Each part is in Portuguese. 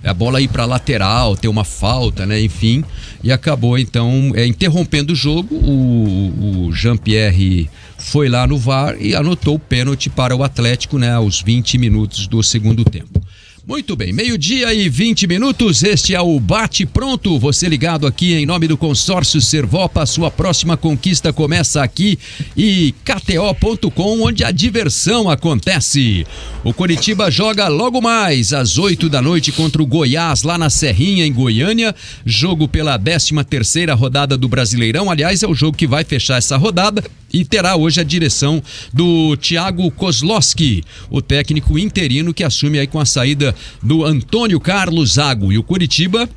a bola ir para lateral, ter uma falta, né? Enfim, e acabou então interrompendo o jogo. O Jean-Pierre foi lá no VAR e anotou o pênalti para o Atlético, né? Aos 20 minutos do segundo tempo. Muito bem, 12:20, este é o Bate Pronto, você ligado aqui em nome do Consórcio Servopa, sua próxima conquista começa aqui e KTO.com, onde a diversão acontece. O Coritiba joga logo mais às 8 da noite contra o Goiás, lá na Serrinha, em Goiânia, jogo pela 13ª rodada do Brasileirão, aliás, é o jogo que vai fechar essa rodada e terá hoje a direção do Thiago Kozlowski, o técnico interino que assume aí com a saída do Antônio Carlos Zago. E o Coritiba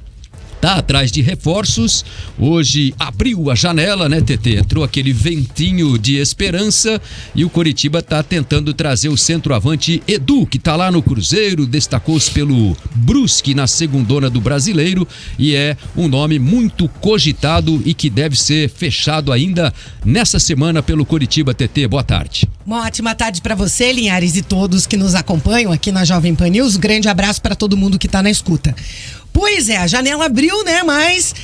tá atrás de reforços. Hoje abriu a janela, né, TT? Entrou aquele ventinho de esperança e o Coritiba tá tentando trazer o centroavante Edu, que tá lá no Cruzeiro, destacou-se pelo Brusque na segundona do Brasileiro e é um nome muito cogitado e que deve ser fechado ainda nessa semana pelo Coritiba. TT, boa tarde. Uma ótima tarde para você, Linhares, e todos que nos acompanham aqui na Jovem Pan News. Grande abraço para todo mundo que tá na escuta. Pois é, a janela abriu, né? Mas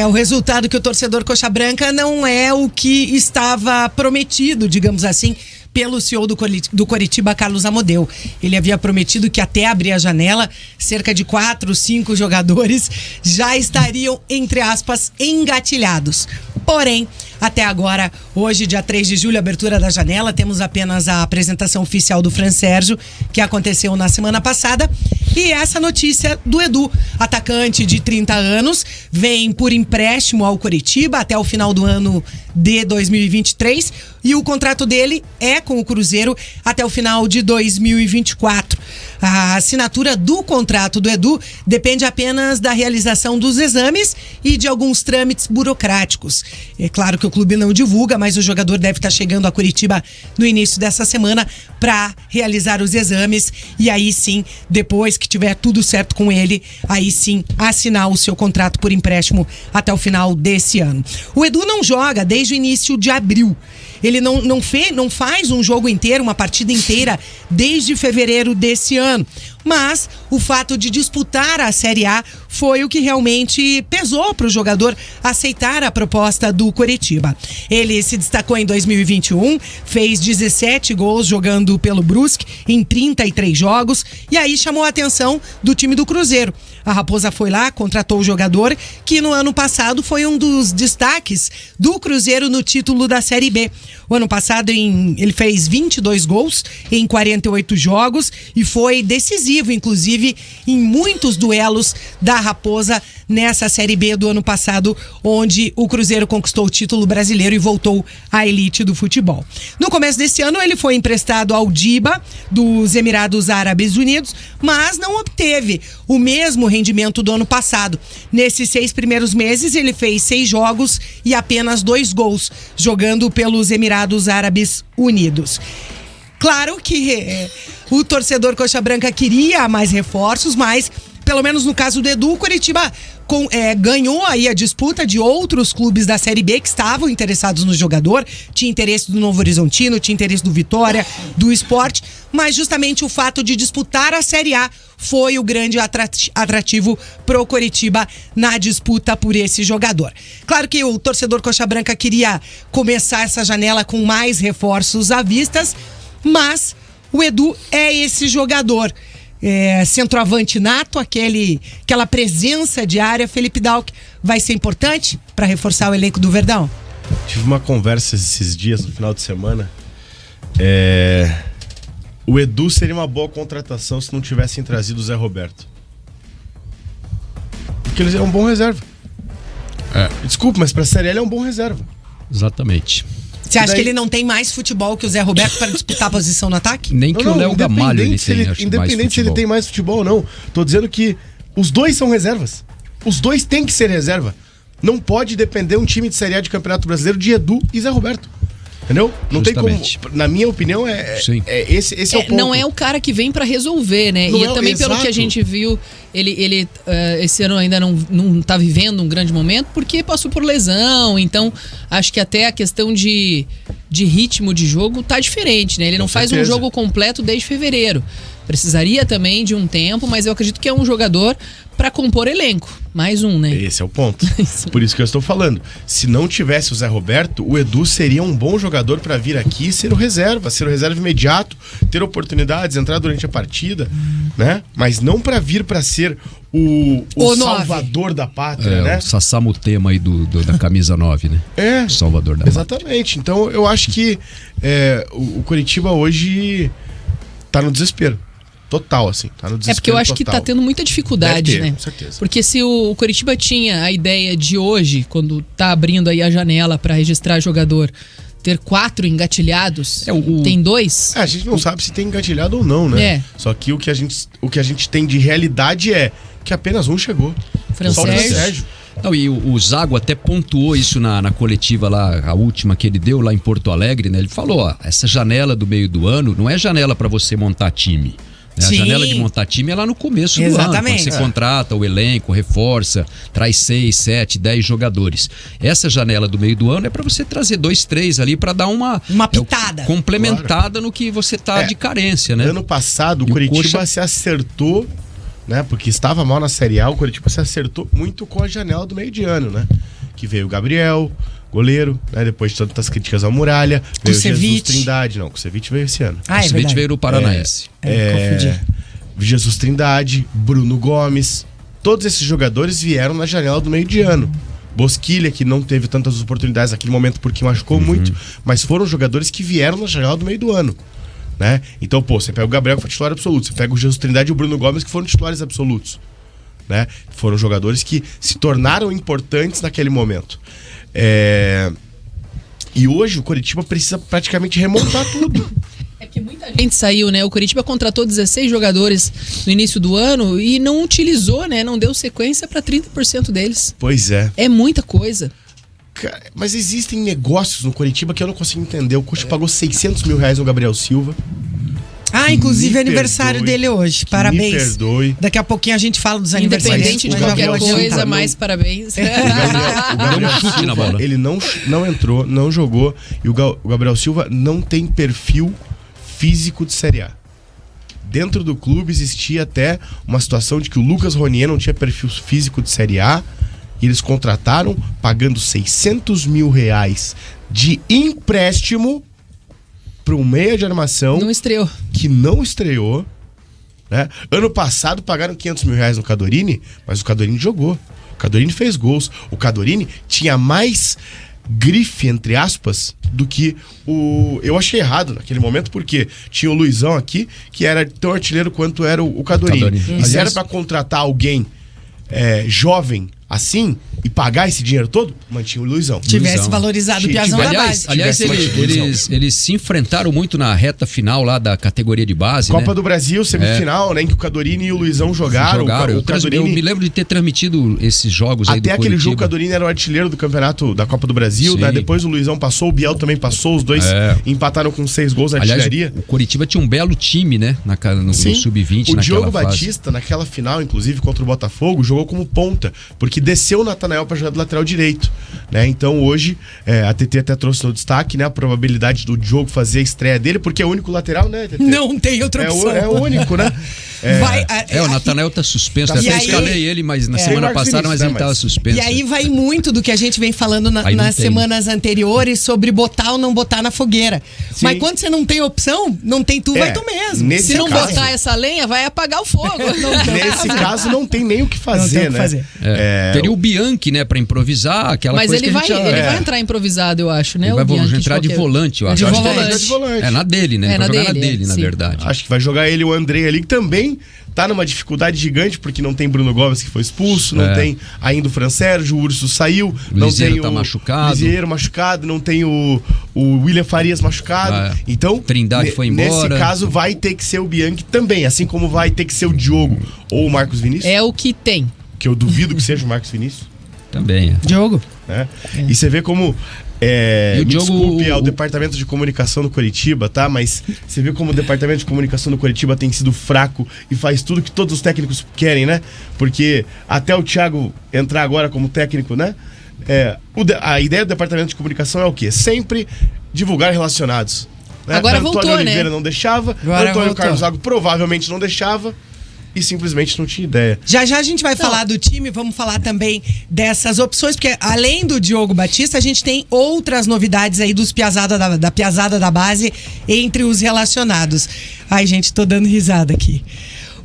o resultado que o torcedor Coxa Branca não é o que estava prometido, digamos assim, pelo CEO do Coritiba, Carlos Amodeu. Ele havia prometido que até abrir a janela, cerca de 4, 5 jogadores já estariam, entre aspas, engatilhados. Porém, até agora, hoje, dia 3 de julho, abertura da janela, temos apenas a apresentação oficial do Fran Sérgio, que aconteceu na semana passada, e essa notícia do Edu, atacante de 30 anos, vem por empréstimo ao Coritiba até o final do ano de 2023, e o contrato dele é com o Cruzeiro até o final de 2024. A assinatura do contrato do Edu depende apenas da realização dos exames e de alguns trâmites burocráticos. É claro que o clube não divulga, mas o jogador deve estar chegando a Curitiba no início dessa semana para realizar os exames e aí sim, depois que tiver tudo certo com ele, aí sim assinar o seu contrato por empréstimo até o final desse ano. O Edu não joga desde o início de abril. Ele não faz um jogo inteiro, uma partida inteira, desde fevereiro desse ano. Mas o fato de disputar a Série A foi o que realmente pesou para o jogador aceitar a proposta do Coritiba. Ele se destacou em 2021, fez 17 gols jogando pelo Brusque em 33 jogos e aí chamou a atenção do time do Cruzeiro. A Raposa foi lá, contratou o jogador, que no ano passado foi um dos destaques do Cruzeiro no título da Série B. O ano passado ele fez 22 gols em 48 jogos e foi decisivo, inclusive, em muitos duelos da Raposa nessa Série B do ano passado, onde o Cruzeiro conquistou o título brasileiro e voltou à elite do futebol. No começo desse ano, ele foi emprestado ao Diba, dos Emirados Árabes Unidos, mas não obteve o mesmo rendimento do ano passado. Nesses 6 primeiros meses, ele fez 6 jogos e apenas 2 gols, jogando pelos Emirados Árabes Unidos. Claro que o torcedor Coxa Branca queria mais reforços, mas, pelo menos no caso do Edu, o Coritiba ganhou aí a disputa de outros clubes da Série B que estavam interessados no jogador. Tinha interesse do Novo Horizontino, tinha interesse do Vitória, do Sport, mas justamente o fato de disputar a Série A foi o grande atrativo pro Coritiba na disputa por esse jogador. Claro que o torcedor Coxa Branca queria começar essa janela com mais reforços à vista, mas o Edu é esse jogador. Centroavante nato, aquela presença de área. Felipe Dalck vai ser importante para reforçar o elenco do Verdão? Tive uma conversa esses dias, no final de semana. O Edu seria uma boa contratação se não tivessem trazido o Zé Roberto. Porque ele é um bom reserva. Desculpa, mas pra Série A ele é um bom reserva. Exatamente. Você acha que ele não tem mais futebol que o Zé Roberto para disputar a posição no ataque? Nem que o Léo Gamalho ele tem, independente se ele tem mais futebol ou não. Tô dizendo que os dois são reservas. Os dois têm que ser reserva. Não pode depender um time de Série A de Campeonato Brasileiro de Edu e Zé Roberto. Entendeu? Não Justamente. tem como. Na minha opinião, esse é o ponto. Não é o cara que vem pra resolver, né? Não e também exato. pelo que a gente viu, ele esse ano ainda não tá vivendo um grande momento porque passou por lesão. Então, acho que até a questão de ritmo de jogo tá diferente, né? Ele não faz um jogo completo desde fevereiro. Precisaria também de um tempo, mas eu acredito que é um jogador pra compor elenco. Mais um, né? Esse é o ponto. Por isso que eu estou falando. Se não tivesse o Zé Roberto, o Edu seria um bom jogador para vir aqui e ser o reserva imediato, ter oportunidades, entrar durante a partida, né? Mas não para vir para ser o salvador da pátria, né? O Sassamutema aí da camisa 9, né? O salvador da exatamente. Então eu acho que o Coritiba hoje tá no desespero. Total, assim, tá no desespero. É porque eu acho que tá tendo muita dificuldade, né? Com certeza. Porque se o Coritiba tinha a ideia de hoje, quando tá abrindo aí a janela pra registrar jogador, ter 4 engatilhados, tem 2. A gente não sabe se tem engatilhado ou não, né? Só que o que a gente tem de realidade é que apenas um chegou. Só o Sérgio. Não, e o Zago até pontuou isso na coletiva lá, a última que ele deu lá em Porto Alegre, né? Ele falou, ó, essa janela do meio do ano não é janela pra você montar time. A janela de montar time é lá no começo do ano, quando você contrata o elenco, reforça, traz 6, 7, 10 jogadores. Essa janela do meio do ano é para você trazer 2, 3 ali para dar uma pitada complementada no que você tá de carência, né? Ano passado o Coritiba se acertou, né? Porque estava mal na Série A, o Coritiba se acertou muito com a janela do meio de ano, né? Que veio o Gabriel, goleiro, né? Depois de tantas críticas ao Muralha, veio o Jesus Trindade. Não, o Kusevich veio esse ano. O Kusevich veio no Paranaense. Jesus Trindade, Bruno Gomes, todos esses jogadores vieram na janela do meio de ano. Bosquilha, que não teve tantas oportunidades naquele momento porque machucou muito, mas foram jogadores que vieram na janela do meio do ano, né? Então, você pega o Gabriel, que foi titular absoluto, você pega o Jesus Trindade e o Bruno Gomes, que foram titulares absolutos, né? Foram jogadores que se tornaram importantes naquele momento. E hoje o Coritiba precisa praticamente remontar tudo. É porque muita gente saiu, né? O Coritiba contratou 16 jogadores no início do ano e não utilizou, né? Não deu sequência para 30% deles. Pois é. É muita coisa. Cara, mas existem negócios no Coritiba que eu não consigo entender. O Coxa pagou 600 mil reais no Gabriel Silva. Inclusive é aniversário dele hoje. Parabéns. Me perdoe. Daqui a pouquinho a gente fala dos aniversários. Independente de qualquer coisa, mais parabéns. O Gabriel Silva, ele não entrou, não jogou. E o Gabriel Silva não tem perfil físico de Série A. Dentro do clube existia até uma situação de que o Lucas Ronier não tinha perfil físico de Série A. E eles contrataram pagando 600 mil reais de empréstimo para um meia de armação. Não estreou. Que não estreou, né? Ano passado pagaram 500 mil reais no Cadorini, mas o Cadorini jogou. O Cadorini fez gols. O Cadorini tinha mais grife, entre aspas, do que o... Eu achei errado naquele momento, porque tinha o Luizão aqui, que era tão artilheiro quanto era o Cadorini. E se era para contratar alguém jovem assim e pagar esse dinheiro todo, mantinha o Luizão. Tivesse valorizado o Piazão da base. Aliás, eles se enfrentaram muito na reta final lá da categoria de base, Copa do Brasil, semifinal, né, em que o Cadorini e o Luizão jogaram. O Cadorini... Eu me lembro de ter transmitido esses jogos aí do Até aquele jogo, o Cadorini era o artilheiro do campeonato da Copa do Brasil, né? Depois o Luizão passou, o Biel também passou, os dois empataram com 6 gols na artilharia. O Coritiba tinha um belo time, né, no Sub-20. O Diogo Batista, naquela final, inclusive, contra o Botafogo, jogou como ponta, porque desceu o Natanael para jogar do lateral direito, né? Então hoje a TT até trouxe no destaque, né, a probabilidade do Diogo fazer a estreia dele, porque é o único lateral, né, TT? Não tem outra opção. É o único, né? O Natanael tá suspenso. Tá até escalei ele, mas na semana passada, mas ele tava suspenso. E aí vai muito do que a gente vem falando nas semanas anteriores sobre botar ou não botar na fogueira. Sim. Mas quando você não tem opção, não tem tu, vai tu mesmo. Se não botar essa lenha, vai apagar o fogo. Nesse caso, não tem nem o que fazer, né? Teria o Bianchi, né, pra improvisar, aquela coisa que ele vai entrar improvisado, eu acho, né? Ele vai entrar de volante, eu acho. De volante. Na dele, né? Vai jogar na dele, na verdade. Acho que vai jogar ele e o Andrei ali, que também tá numa dificuldade gigante, porque não tem Bruno Gomes, que foi expulso, não tem ainda o Fran Sérgio, o Urso saiu, não tem tá machucado. Lisieiro machucado, não tem o William Farias machucado. Então, Trindade foi embora. Nesse caso, vai ter que ser o Bianchi também, assim como vai ter que ser o Diogo ou o Marcos Vinícius. É o que tem. Que eu duvido que seja o Marcos Vinícius. Também Diogo. Né? E você vê como... desculpe ao departamento de comunicação do Coritiba, tá? Mas você vê como o departamento de comunicação do Coritiba tem sido fraco e faz tudo que todos os técnicos querem, né? Porque até o Thiago entrar agora como técnico, né? A ideia do departamento de comunicação é o quê? Sempre divulgar relacionados. Né? Agora Antônio voltou, Oliveira não deixava, Antônio Carlos Zago provavelmente não deixava. e simplesmente não tinha ideia. Já a gente vai falar do time, vamos falar também dessas opções, porque além do Diogo Batista, a gente tem outras novidades aí dos piazada da piazada da base entre os relacionados. Ai, gente, tô dando risada aqui.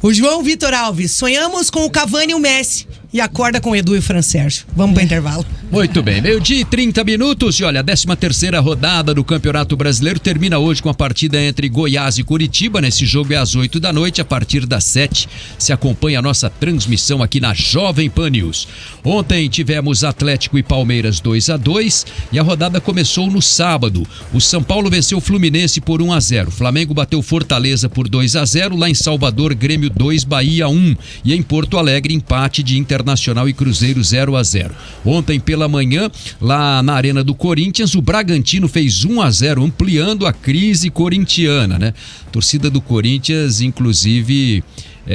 O João Vitor Alves, sonhamos com o Cavani e o Messi. E acorda com o Edu e o Fran Sérgio. Vamos pro intervalo. Muito bem, 12:30. E olha, a 13ª rodada do Campeonato Brasileiro termina hoje com a partida entre Goiás e Curitiba. Nesse jogo é às 8 da noite, a partir das 7 se acompanha a nossa transmissão aqui na Jovem Pan News. Ontem tivemos Atlético e Palmeiras 2-2 e a rodada começou no sábado. O São Paulo venceu o Fluminense por 1-0. Flamengo bateu Fortaleza por 2-0. Lá em Salvador, Grêmio 2, Bahia 1. E em Porto Alegre, empate de Internacional e Cruzeiro 0-0. Ontem pela manhã, lá na Arena do Corinthians, o Bragantino fez 1-0, ampliando a crise corintiana, né? A torcida do Corinthians, inclusive,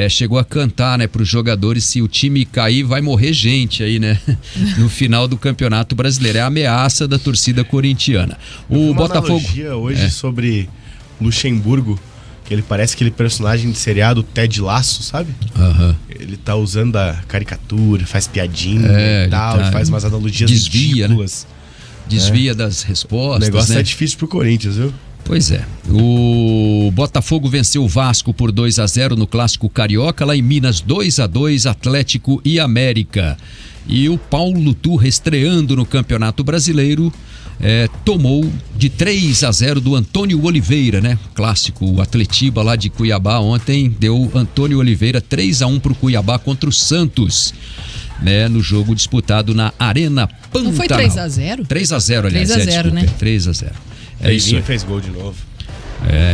chegou a cantar, né, para os jogadores: se o time cair, vai morrer gente aí, né? No final do Campeonato Brasileiro. É a ameaça da torcida corintiana. O Botafogo. Hoje sobre Luxemburgo, que ele parece aquele personagem de seriado Ted Lasso, sabe? Ele tá usando a caricatura, faz piadinha e tal, ele faz umas analogias ridículas. Né? Desvia das respostas. O negócio né? é difícil pro Corinthians, viu? Pois é. O Botafogo venceu o Vasco por 2-0 no Clássico Carioca. Lá em Minas, 2-2, Atlético e América. E o Paulo Turra, estreando no Campeonato Brasileiro, tomou de 3-0 do Antônio Oliveira, né? Clássico, o Atletiba lá de Cuiabá ontem deu Antônio Oliveira 3-1 pro Cuiabá contra o Santos, né? No jogo disputado na Arena Pantanal. Não foi 3-0? 3-0, aliás. 3-0, né? 3-0. Isso aí. Fez gol de novo.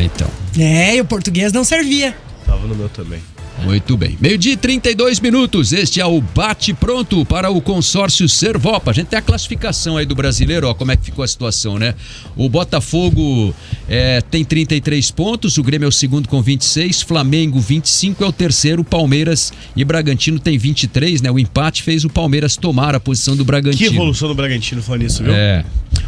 Então. E o português não servia. Tava no meu também. Muito bem. 12:32. Este é o bate-pronto para o consórcio Servopa. A gente tem a classificação aí do brasileiro, ó, como é que ficou a situação, né? O Botafogo tem 33 pontos, o Grêmio é o segundo com 26, Flamengo 25 é o terceiro, Palmeiras e Bragantino tem 23, né? O empate fez o Palmeiras tomar a posição do Bragantino. Que evolução do Bragantino falando nisso, viu?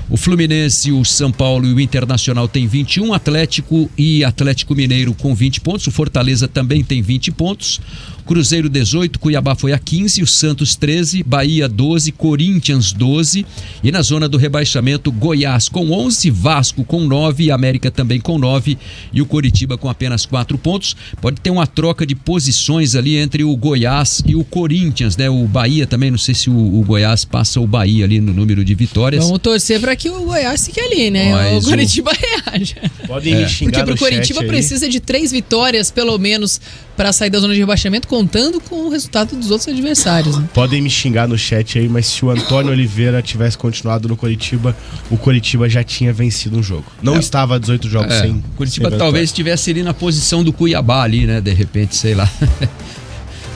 O Fluminense, o São Paulo e o Internacional tem 21, Atlético e Atlético Mineiro com 20 pontos, o Fortaleza também tem 20 pontos, Cruzeiro 18, Cuiabá foi a 15, o Santos 13, Bahia 12, Corinthians 12 e na zona do rebaixamento Goiás com 11, Vasco com 9, América também com 9 e o Coritiba com apenas 4 pontos. Pode ter uma troca de posições ali entre o Goiás e o Corinthians, né? O Bahia também, não sei se o Goiás passa o Bahia ali no número de vitórias. Vamos torcer para que o Goiás fique ali, né? Mas o Coritiba reaja. Podem me xingar. Porque pro Coritiba precisa de 3 vitórias pelo menos para sair da zona de rebaixamento, contando com o resultado dos outros adversários, né? Podem me xingar no chat aí, mas se o Antônio Oliveira tivesse continuado no Coritiba, o Coritiba já tinha vencido um jogo. Não estava a 18 jogos sem. O Coritiba talvez estivesse ali na posição do Cuiabá ali, né? De repente, sei lá.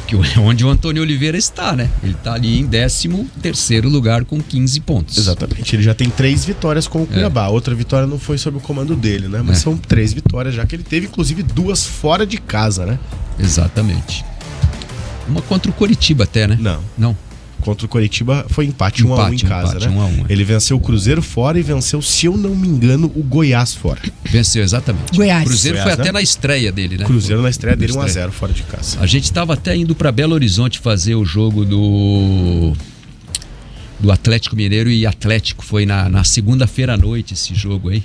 Que é onde o Antônio Oliveira está, né? Ele está ali em 13º lugar com 15 pontos. Exatamente. Ele já tem 3 vitórias com o Cuiabá. Outra vitória não foi sob o comando dele, né? Mas são 3 vitórias, já que ele teve, inclusive, 2 fora de casa, né? Exatamente. Uma contra o Coritiba até, né? Não. Contra o Coritiba foi empate 1-1 em casa, né? 1-1. Ele venceu o Cruzeiro fora e venceu, se eu não me engano, o Goiás fora. Venceu, exatamente. Goiás. O Cruzeiro foi até na estreia dele, né? Cruzeiro na estreia dele 1-0 fora de casa. A gente estava até indo para Belo Horizonte fazer o jogo do Atlético Mineiro e Atlético. Foi na segunda-feira à noite esse jogo aí.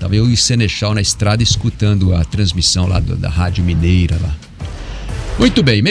Tava eu e o Senechal na estrada escutando a transmissão lá da Rádio Mineira lá. Muito bem.